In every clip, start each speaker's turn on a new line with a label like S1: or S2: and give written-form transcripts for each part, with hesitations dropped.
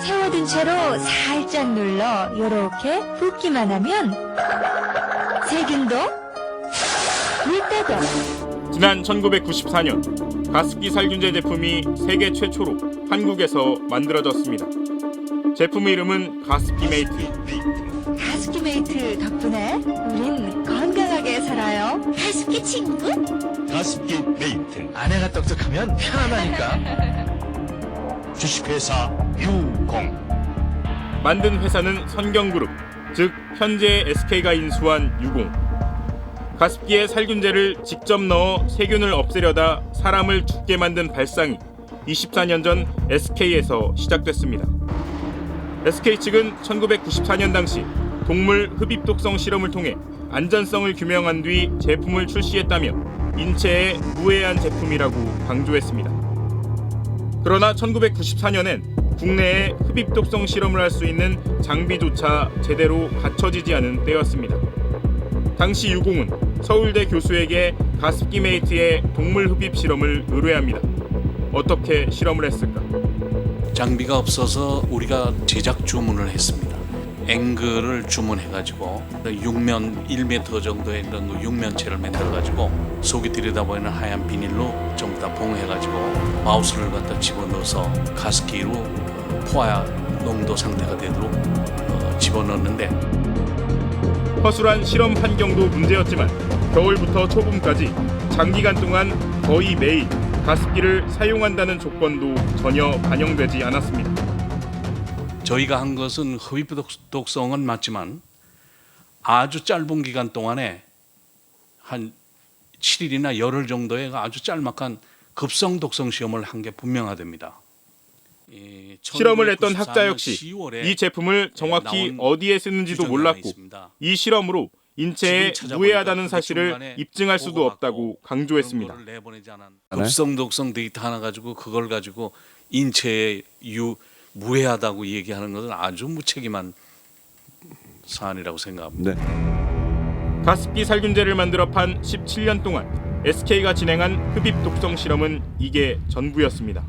S1: 세워둔 채로 살짝 눌러 요렇게 붓기만 하면 세균도 물때도.
S2: 지난 1994년 가습기 살균제 제품이 세계 최초로 한국에서 만들어졌습니다. 제품의 이름은 가습기 메이트.
S1: 가습기 메이트 덕분에 우린 건강하게 살아요. 가습기 친구?
S3: 가습기 메이트. 아내가 똑똑하면 편하다니까. 주식회사 유공.
S2: 만든 회사는 선경그룹, 즉 현재 SK가 인수한 유공. 가습기에 살균제를 직접 넣어 세균을 없애려다 사람을 죽게 만든 발상이 24년 전 SK에서 시작됐습니다. SK 측은 1994년 당시 동물 흡입독성 실험을 통해 안전성을 규명한 뒤 제품을 출시했다며 인체에 무해한 제품이라고 강조했습니다. 그러나 1994년엔 국내에 흡입독성 실험을 할 수 있는 장비조차 제대로 갖춰지지 않은 때였습니다. 당시 유공은 서울대 교수에게 가습기 메이트의 동물 흡입 실험을 의뢰합니다. 어떻게 실험을 했을까?
S4: 장비가 없어서 우리가 제작 주문을 했습니다. 앵글을 주문해가지고 6면 1m 정도의 그런 육면체를 만들어가지고 속에 들여다보이는 하얀 비닐로 전부 다 봉해가지고 마우스를 갖다 집어넣어서 가습기로 포화 농도 상태가 되도록 집어넣는데
S2: 허술한 실험 환경도 문제였지만 겨울부터 초봄까지 장기간 동안 거의 매일 가습기를 사용한다는 조건도 전혀 반영되지 않았습니다.
S4: 저희가 한 것은 흡입독성은 맞지만 아주 짧은 기간 동안에 한 7일이나 열흘 정도의 아주 짤막한 급성 독성 시험을 한 게 분명하답니다.
S2: 실험을 했던 학자 역시 이 제품을 정확히 어디에 쓰는지도 몰랐고 이 실험으로 인체에 무해하다는 사실을 입증할 수도 없다고 강조했습니다.
S4: 급성 독성 데이터 하나 가지고 그걸 가지고 인체에 무해하다고 얘기하는 것은 아주 무책임한 사안이라고 생각합니다.
S2: 네. 가습기 살균제를 만들어 판 17년 동안 SK가 진행한 흡입 독성 실험은 이게 전부였습니다.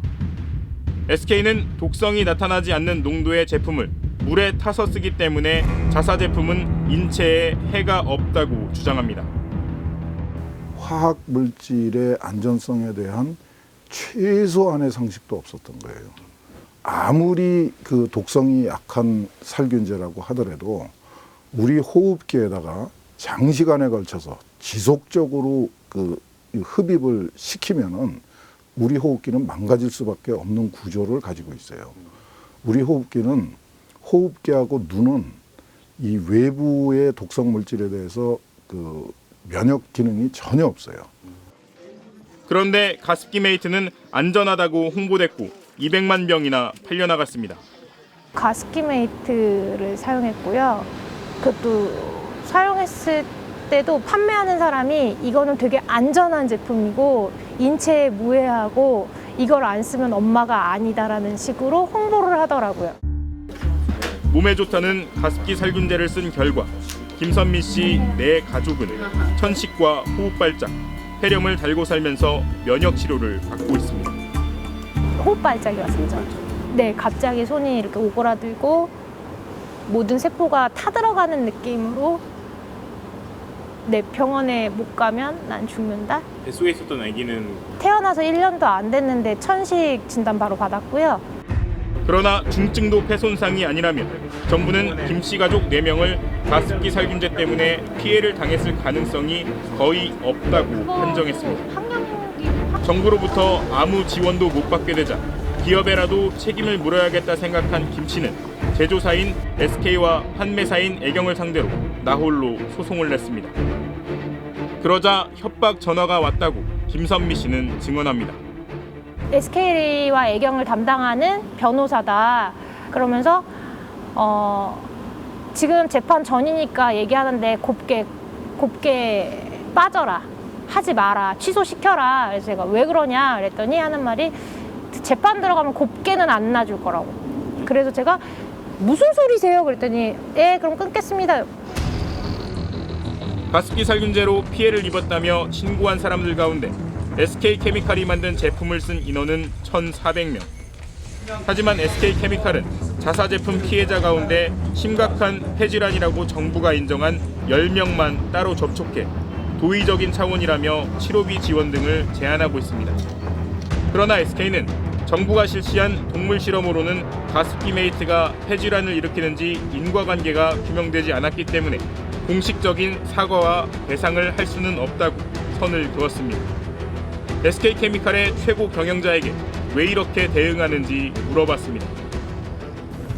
S2: SK는 독성이 나타나지 않는 농도의 제품을 물에 타서 쓰기 때문에 자사 제품은 인체에 해가 없다고 주장합니다.
S5: 화학 물질의 안전성에 대한 최소한의 상식도 없었던 거예요. 아무리 그 독성이 약한 살균제라고 하더라도 우리 호흡기에다가 장시간에 걸쳐서 지속적으로 그 흡입을 시키면은 우리 호흡기는 망가질 수밖에 없는 구조를 가지고 있어요. 우리 호흡기는 호흡기하고 눈은 이 외부의 독성 물질에 대해서 그 면역 기능이 전혀 없어요.
S2: 그런데 가습기 메이트는 안전하다고 홍보됐고 200만 병이나 팔려나갔습니다.
S6: 가습기 메이트를 사용했고요. 그것도 사용했을 때도 판매하는 사람이 이거는 되게 안전한 제품이고 인체에 무해하고 이걸 안 쓰면 엄마가 아니다라는 식으로 홍보를 하더라고요.
S2: 몸에 좋다는 가습기 살균제를 쓴 결과 김선미 씨 네 가족은 천식과 호흡발작, 폐렴을 달고 살면서 면역 치료를 받고 있습니다.
S6: 호흡발작이 왔습니다. 네, 갑자기 손이 이렇게 오그라들고 모든 세포가 타들어가는 느낌으로 네, 병원에 못 가면 난 죽는다.
S2: 뱃속에 있었던 아기는
S6: 태어나서 1년도 안 됐는데 천식 진단 바로 받았고요.
S2: 그러나 중증도 폐 손상이 아니라면 정부는 김 씨 가족 4명을 가습기 살균제 때문에 피해를 당했을 가능성이 거의 없다고 판정했습니다. 정부로부터 아무 지원도 못 받게 되자 기업에라도 책임을 물어야겠다 생각한 김 씨는 제조사인 SK와 판매사인 애경을 상대로 나홀로 소송을 냈습니다. 그러자 협박 전화가 왔다고 김선미 씨는 증언합니다.
S6: SK와 애경을 담당하는 변호사다. 그러면서 지금 재판 전이니까 얘기하는데 곱게 빠져라. 하지 마라. 취소시켜라. 그래서 제가 왜 그러냐 그랬더니 하는 말이 재판 들어가면 곱게는 안 놔줄 거라고. 그래서 제가 무슨 소리세요? 그랬더니 그럼 끊겠습니다.
S2: 가습기 살균제로 피해를 입었다며 신고한 사람들 가운데 SK케미칼이 만든 제품을 쓴 인원은 1,400명. 하지만 SK케미칼은 가사 제품 피해자 가운데 심각한 폐질환이라고 정부가 인정한 10명만 따로 접촉해 도의적인 차원이라며 치료비 지원 등을 제안하고 있습니다. 그러나 SK는 정부가 실시한 동물 실험으로는 가습기 메이트가 폐질환을 일으키는지 인과관계가 규명되지 않았기 때문에 공식적인 사과와 배상을 할 수는 없다고 선을 그었습니다. SK케미칼의 최고 경영자에게 왜 이렇게 대응하는지 물어봤습니다.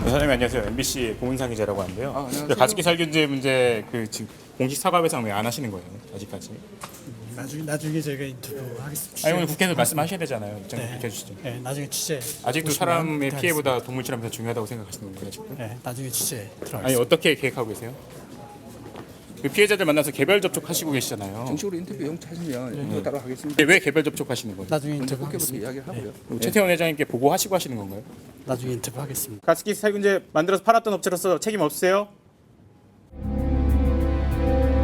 S2: 사장님 안녕하세요. MBC 공은상 기자라고 하는데요. 가습기 살균제 문제 지금 공식 사과 배상 왜 안 하시는 거예요? 아직까지?
S7: 나중에 저희가 인터뷰 하겠습니다.
S2: 아니 오늘 국회에서 말씀하셔야 되잖아요. 입장 밝혀주시죠.
S7: 네, 나중에 취재.
S2: 아직도 사람의 피해보다 동물 실험이 더 중요하다고 생각하시는 건가요? 지금?
S7: 네, 나중에 취재
S2: 아니
S7: 들어가겠습니다.
S2: 어떻게 계획하고 계세요? 그 피해자들 만나서 개별 접촉하시고 계시잖아요.
S8: 정식으로 인터뷰 영차하시면 이거 따로 하겠습니다.
S2: 왜 개별 접촉하시는 거예요?
S7: 나중에 인터뷰
S8: 국회부터
S7: 하겠습니다.
S8: 이야기를 하고요.
S2: 최태원 회장님께 보고하시고 하시는 건가요?
S7: 나중에 인터뷰 하겠습니다.
S2: 가습기 살균제 만들어서 팔았던 업체로서 책임 없으세요?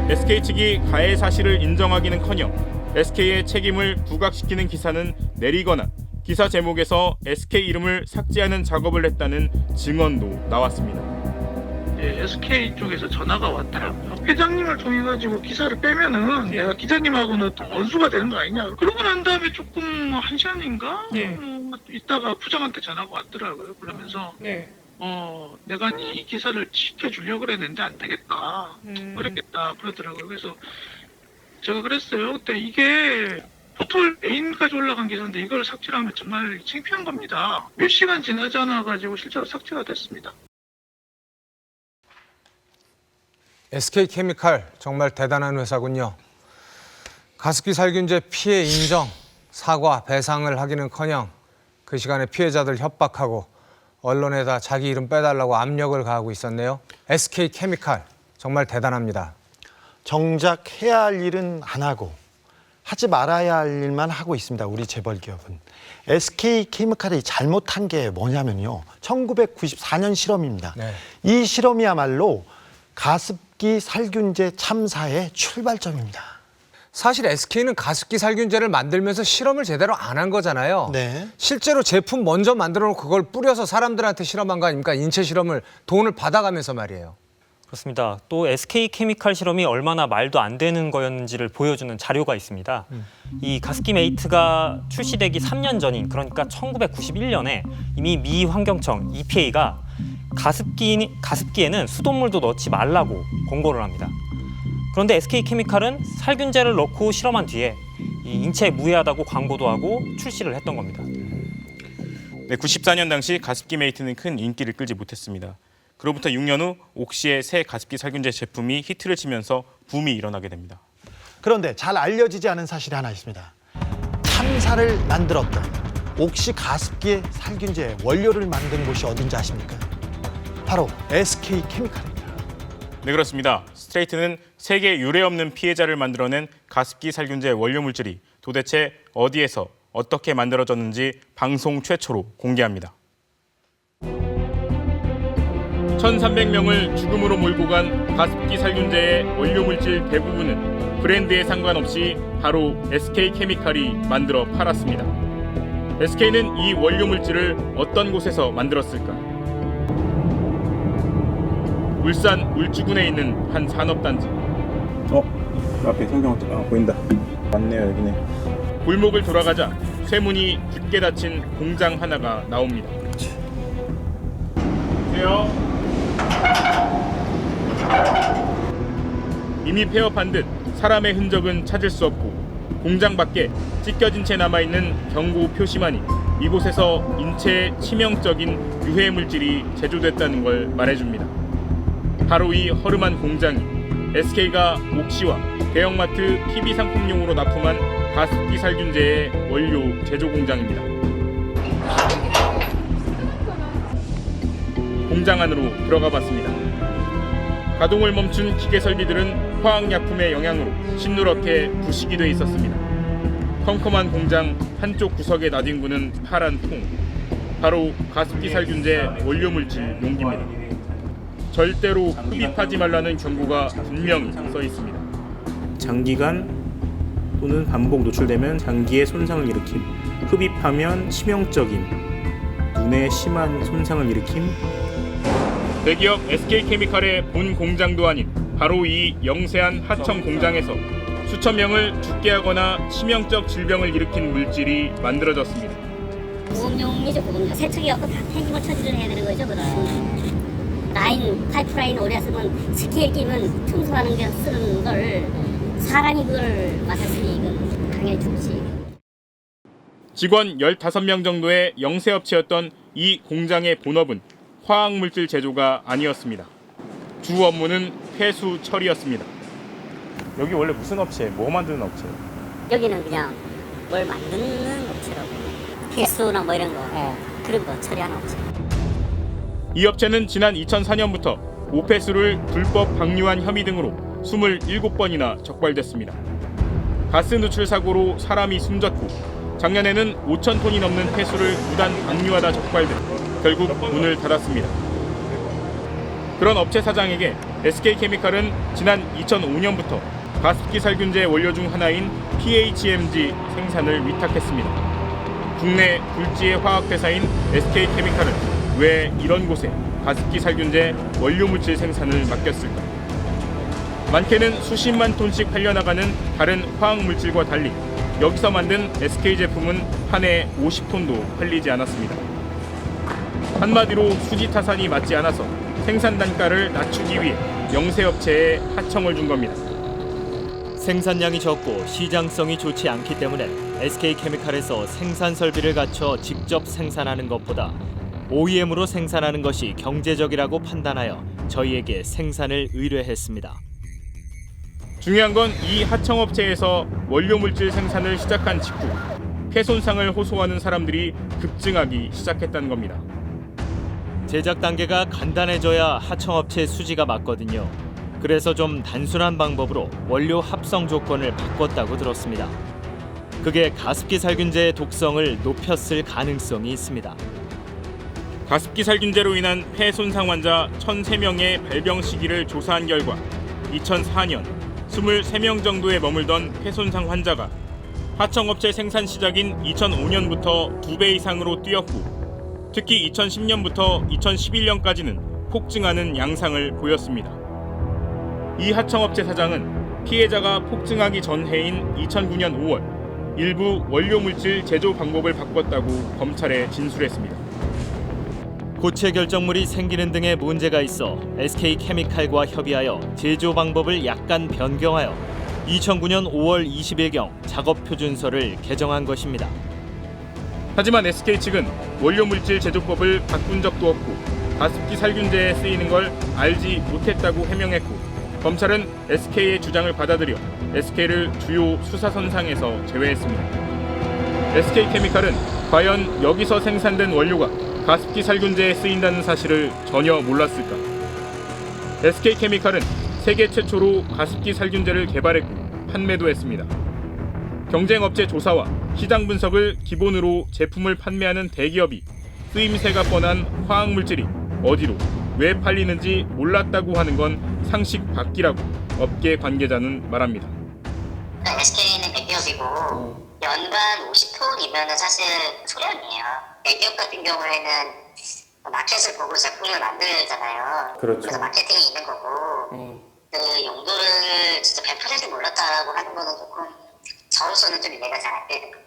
S2: SK 측이 가해 사실을 인정하기는커녕 SK의 책임을 부각시키는 기사는 내리거나 기사 제목에서 SK 이름을 삭제하는 작업을 했다는 증언도 나왔습니다.
S9: SK 쪽에서 전화가 왔더라고요. 회장님을 통해 가지고 기사를 빼면은 내가 기자님하고는 또 원수가 되는 거 아니냐. 그러고 난 다음에 조금 한 시간인가 있다가 부장한테 전화가 왔더라고요. 그러면서 내가 이 기사를 지켜주려고 그랬는데 안 되겠다. 그랬겠다. 그러더라고요. 그래서 제가 그랬어요. 그때 이게 포털 메인까지 올라간 기사인데 이걸 삭제하면 정말 창피한 겁니다. 몇 시간 지나지 않아 가지고 실제로 삭제가 됐습니다.
S10: SK케미칼 정말 대단한 회사군요. 가습기 살균제 피해 인정, 사과, 배상을 하기는커녕 그 시간에 피해자들 협박하고 언론에다 자기 이름 빼달라고 압력을 가하고 있었네요. SK케미칼 정말 대단합니다.
S11: 정작 해야 할 일은 안 하고 하지 말아야 할 일만 하고 있습니다. 우리 재벌 기업은. SK케미칼이 잘못한 게 뭐냐면요. 1994년 실험입니다.
S10: 네.
S11: 이 실험이야말로 가습기 살균제 참사의 출발점입니다.
S10: 사실 SK는 가습기 살균제를 만들면서 실험을 제대로 안 한 거잖아요.
S11: 네.
S10: 실제로 제품 먼저 만들어 놓고 그걸 뿌려서 사람들한테 실험한 거 아닙니까? 인체 실험을 돈을 받아가면서 말이에요.
S12: 그렇습니다. 또 SK케미칼 실험이 얼마나 말도 안 되는 거였는지를 보여주는 자료가 있습니다. 이 가습기 메이트가 출시되기 3년 전인 그러니까 1991년에 이미 미 환경청 EPA가 가습기에는 수돗물도 넣지 말라고 권고를 합니다. 그런데 SK케미칼은 살균제를 넣고 실험한 뒤에 이 인체에 무해하다고 광고도 하고 출시를 했던 겁니다.
S2: 네, 94년 당시 가습기 메이트는 큰 인기를 끌지 못했습니다. 그로부터 6년 후 옥시의 새 가습기 살균제 제품이 히트를 치면서 붐이 일어나게 됩니다.
S11: 그런데 잘 알려지지 않은 사실이 하나 있습니다. 참사를 만들었던 옥시 가습기의 살균제 원료를 만든 곳이 어딘지 아십니까? 바로 SK케미칼입니다.
S2: 네, 그렇습니다. 스트레이트는 세계 유례 없는 피해자를 만들어낸 가습기 살균제 원료 물질이 도대체 어디에서 어떻게 만들어졌는지 방송 최초로 공개합니다. 1,300명을 죽음으로 몰고 간 가습기 살균제의 원료 물질 대부분은 브랜드에 상관없이 바로 SK케미칼이 만들어 팔았습니다. SK는 이 원료 물질을 어떤 곳에서 만들었을까? 울산 울주군에 있는 한 산업단지. 그 앞에 성경 보인다. 맞네요, 여기네. 골목을 돌아가자 쇠문이 굳게 닫힌 공장 하나가 나옵니다. 안녕하세요. 이미 폐업한 듯 사람의 흔적은 찾을 수 없고 공장 밖에 찢겨진 채 남아있는 경고 표시만이 이곳에서 인체에 치명적인 유해 물질이 제조됐다는 걸 말해줍니다. 바로 이 허름한 공장이 SK가 옥시와 대형마트 TV 상품용으로 납품한 가습기 살균제의 원료 제조 공장입니다. 공장 안으로 들어가 봤습니다. 가동을 멈춘 기계 설비들은 화학약품의 영향으로 시누렇게 부식이 돼 있었습니다. 컴컴한 공장 한쪽 구석에 나뒹구는 파란 통, 바로 가습기 살균제 원료 물질 용기입니다. 절대로 흡입하지 말라는 경고가 분명히 써 있습니다. 장기간 또는 반복 노출되면 장기에 손상을 일으킴, 흡입하면 치명적인 눈에 심한 손상을 일으킴, 대기업 SK케미칼의 본 공장도 아닌 바로 이 영세한 하청 공장에서 수천 명을 죽게 하거나 치명적 질병을 일으킨 물질이 만들어졌습니다.
S13: 보험용이죠, 보험. 세척이갖고 다 폐기물 처리를 해야 되는 거죠, 그럼. 파이프라인 오래 쓰면 스케일 끼면 청소하는 게 쓰는 걸 사람이 그걸 맡았으니 이건 당연히 죽지.
S2: 직원 15명 정도의 영세업체였던 이 공장의 본업은 화학물질 제조가 아니었습니다. 주 업무는 폐수 처리였습니다. 여기 원래 무슨 업체예요? 뭐 만드는 업체예요?
S13: 여기는 그냥 뭘 만드는 업체라고. 폐수나 뭐 이런 거, 그런 거 처리하는 업체.
S2: 이 업체는 지난 2004년부터 오폐수를 불법 방류한 혐의 등으로 27번이나 적발됐습니다. 가스 누출 사고로 사람이 숨졌고 작년에는 5,000톤이 넘는 폐수를 무단 방류하다 적발돼 결국 문을 닫았습니다. 그런 업체 사장에게 SK케미칼은 지난 2005년부터 가습기 살균제 원료 중 하나인 PHMG 생산을 위탁했습니다. 국내 굴지의 화학회사인 SK케미칼은 왜 이런 곳에 가습기 살균제 원료 물질 생산을 맡겼을까? 많게는 수십만 톤씩 팔려나가는 다른 화학 물질과 달리 여기서 만든 SK 제품은 한 해 50톤도 팔리지 않았습니다. 한마디로 수지 타산이 맞지 않아서 생산 단가를 낮추기 위해 영세업체에 하청을 준 겁니다.
S14: 생산량이 적고 시장성이 좋지 않기 때문에 SK케미칼에서 생산 설비를 갖춰 직접 생산하는 것보다 OEM으로 생산하는 것이 경제적이라고 판단하여 저희에게 생산을 의뢰했습니다.
S2: 중요한 건 이 하청업체에서 원료 물질 생산을 시작한 직후 폐손상을 호소하는 사람들이 급증하기 시작했다는 겁니다.
S14: 제작 단계가 간단해져야 하청업체 수지가 맞거든요. 그래서 좀 단순한 방법으로 원료 합성 조건을 바꿨다고 들었습니다. 그게 가습기 살균제의 독성을 높였을 가능성이 있습니다.
S2: 가습기 살균제로 인한 폐 손상 환자 1,003명의 발병 시기를 조사한 결과 2004년 23명 정도에 머물던 폐 손상 환자가 하청업체 생산 시작인 2005년부터 2배 이상으로 뛰었고 특히 2010년부터 2011년까지는 폭증하는 양상을 보였습니다. 이 하청업체 사장은 피해자가 폭증하기 전 해인 2009년 5월 일부 원료 물질 제조 방법을 바꿨다고 검찰에 진술했습니다.
S14: 고체 결정물이 생기는 등의 문제가 있어 SK케미칼과 협의하여 제조 방법을 약간 변경하여 2009년 5월 20일경 작업 표준서를 개정한 것입니다.
S2: 하지만 SK 측은 원료 물질 제조법을 바꾼 적도 없고 가습기 살균제에 쓰이는 걸 알지 못했다고 해명했고 검찰은 SK의 주장을 받아들여 SK를 주요 수사선상에서 제외했습니다. SK케미칼은 과연 여기서 생산된 원료가 가습기 살균제에 쓰인다는 사실을 전혀 몰랐을까? SK케미칼은 세계 최초로 가습기 살균제를 개발했고 판매도 했습니다. 경쟁업체 조사와 시장 분석을 기본으로 제품을 판매하는 대기업이 쓰임새가 뻔한 화학물질이 어디로 왜 팔리는지 몰랐다고 하는 건 상식 밖이라고 업계 관계자는 말합니다.
S13: SK는 대기업이고 연간 50톤이면 사실 소량이에요. 대기업 같은 경우에는 마켓을 보고 제품을 만들잖아요.
S2: 그렇죠.
S13: 그래서 마케팅이 있는 거고 그 용도를 진짜 100% 몰랐다고 하는 거는 조금 저로서는 좀 이해가 잘 안 되는 거죠.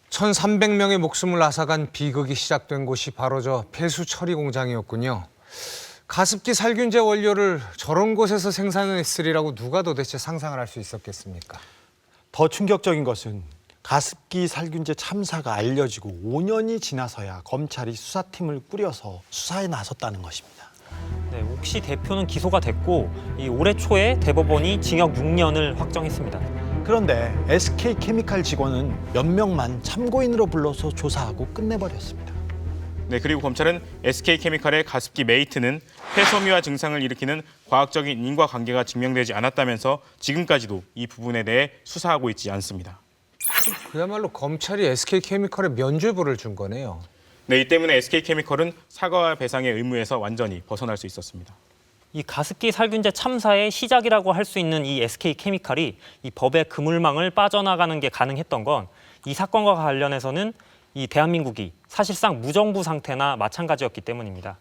S10: 1,300명의 목숨을 앗아간 비극이 시작된 곳이 바로 저 폐수 처리 공장이었군요. 가습기 살균제 원료를 저런 곳에서 생산했으리라고 누가 도대체 상상을 할 수 있었겠습니까?
S11: 더 충격적인 것은 가습기 살균제 참사가 알려지고 5년이 지나서야 검찰이 수사팀을 꾸려서 수사에 나섰다는 것입니다.
S12: 네, 옥시 대표는 기소가 됐고 올해 초에 대법원이 징역 6년을 확정했습니다.
S11: 그런데 SK케미칼 직원은 몇 명만 참고인으로 불러서 조사하고 끝내버렸습니다.
S2: 네, 그리고 검찰은 SK케미칼의 가습기 메이트는 폐섬유화 증상을 일으키는 과학적인 인과관계가 증명되지 않았다면서 지금까지도 이 부분에 대해 수사하고 있지 않습니다.
S10: 그야말로 검찰이 SK케미칼에 면죄부를 준 거네요.
S2: 네, 이 때문에 SK케미칼은 사과와 배상의 의무에서 완전히 벗어날 수 있었습니다.
S12: 이 가습기 살균제 참사의 시작이라고 할 수 있는 이 SK케미칼이 이 법의 그물망을 빠져나가는 게 가능했던 건 이 사건과 관련해서는 이 대한민국이 사실상 무정부 상태나 마찬가지였기 때문입니다.